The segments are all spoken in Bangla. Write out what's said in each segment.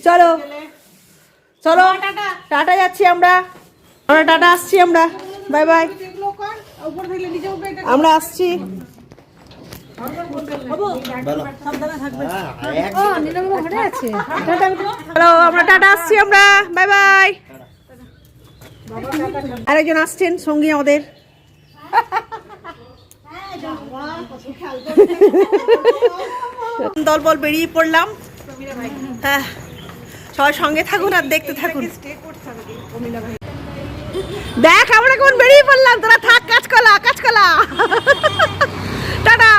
চলো চলো টাটা যাচ্ছি আমরা টাটা আসছি আমরা বাই বাই আমরা আসছি হ্যালো আমরা টাটা আসছি আমরা বাই বাই আরেকজন আসছেন সঙ্গী আমাদের দলবল বেরিয়ে পড়লাম হ্যাঁ সবাই সঙ্গে থাকুন আর দেখতে থাকুন দেখ আমরা কেমন বেরিয়ে পড়লাম তোরা থাক কাঁচকলা টাটা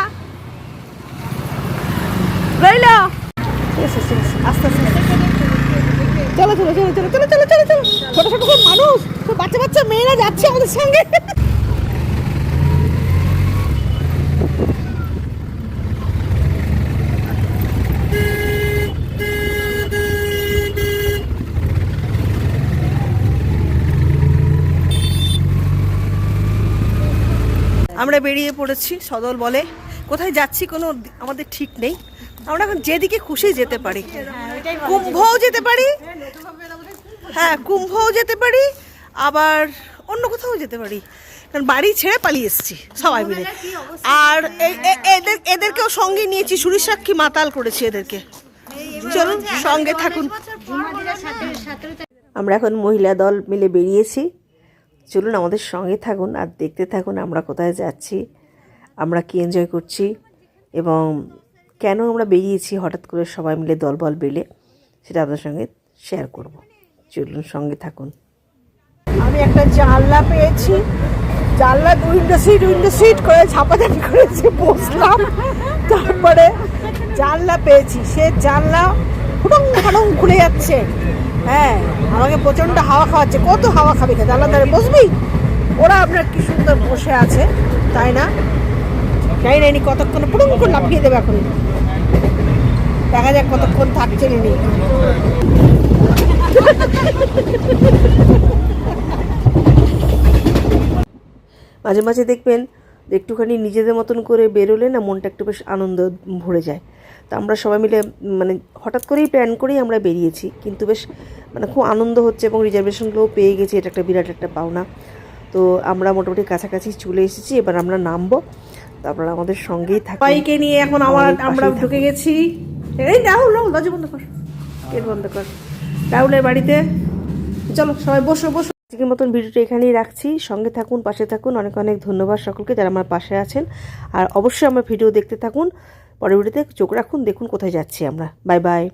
রইল আস্তে আস্তে চলো চলো চলো চলো চলো চলো চলো চলো ছোট ছোট সব মানুষ বাচ্চা বাচ্চা মেয়েরা যাচ্ছে আমাদের সঙ্গে আমরা বেরিয়ে পড়েছি সদল বলে কোথায় যাচ্ছি কোনো আমাদের ঠিক নেই আমরা এখন যেদিকে খুশি যেতে পারি কুম্ভও যেতে পারি হ্যাঁ কুম্ভও যেতে পারি আবার অন্য কোথাও যেতে পারি কারণ বাড়ি ছেড়ে পালিয়ে এসেছি সবাই মিলে আর এদেরকেও সঙ্গে নিয়েছি সুরি সাক্ষী মাতাল করেছি এদেরকে চলুন সঙ্গে থাকুন আমরা এখন মহিলা দল মিলে বেরিয়েছি চলুন আমাদের সঙ্গে থাকুন আর দেখতে থাকুন আমরা কোথায় যাচ্ছি আমরা কি এনজয় করছি এবং কেন আমরা বেরিয়েছি হঠাৎ করে সবাই মিলে দলবল বেলে সেটা আপনাদের সঙ্গে শেয়ার করব চলুন সঙ্গে থাকুন আমি একটা জানলা পেয়েছি জানলা উইন্ডো সিট করে ঝাপাঝাপি করেছি বসলাম তারপরে জানলা পেয়েছি সে জানলা ফুটং ফাটং খুলে যাচ্ছে হ্যাঁ আমাকে প্রচণ্ড হাওয়া খাওয়াচ্ছে কত হাওয়া খাবি জানলা ধারে বসবি ওরা আপনার কি সুন্দর বসে আছে তাই না জানি না ইনি কতক্ষণ পুরো করে লাফিয়ে দেবে এখন দেখা যাক কতক্ষণ থাকছে ইনি মাঝে মাঝে দেখবেন একটুখানি নিজেদের মতন করে বেরোলে না মনটা একটু বেশ আনন্দ ভরে যায় তা আমরা সবাই মিলে মানে হঠাৎ করেই প্ল্যান করেই আমরা বেরিয়েছি কিন্তু বেশ মানে খুব আনন্দ হচ্ছে এবং রিজার্ভেশনগুলোও পেয়ে গেছি এটা একটা বিরাট একটা পাওনা তো আমরা মোটামুটি কাছাকাছি চলে এসেছি এবার আমরা নামবো তারপর আমাদের সঙ্গেই থাকি বাইকে নিয়ে এখন আমরা ঢুকে গেছি এই রাহুল দরজা বন্ধ কর গেট বন্ধ কর রাহুলের বাড়িতে চলো সবাই বসো আজকের মতন ভিডিওটা এখানেই রাখছি সঙ্গে থাকুন পাশে থাকুন অনেক অনেক ধন্যবাদ সকলকে যারা আমার পাশে আছেন আর অবশ্যই আমার ভিডিও দেখতে থাকুন পরের ভিডিওতে চোখ রাখুন দেখুন কোথায় যাচ্ছি আমরা বাই বাই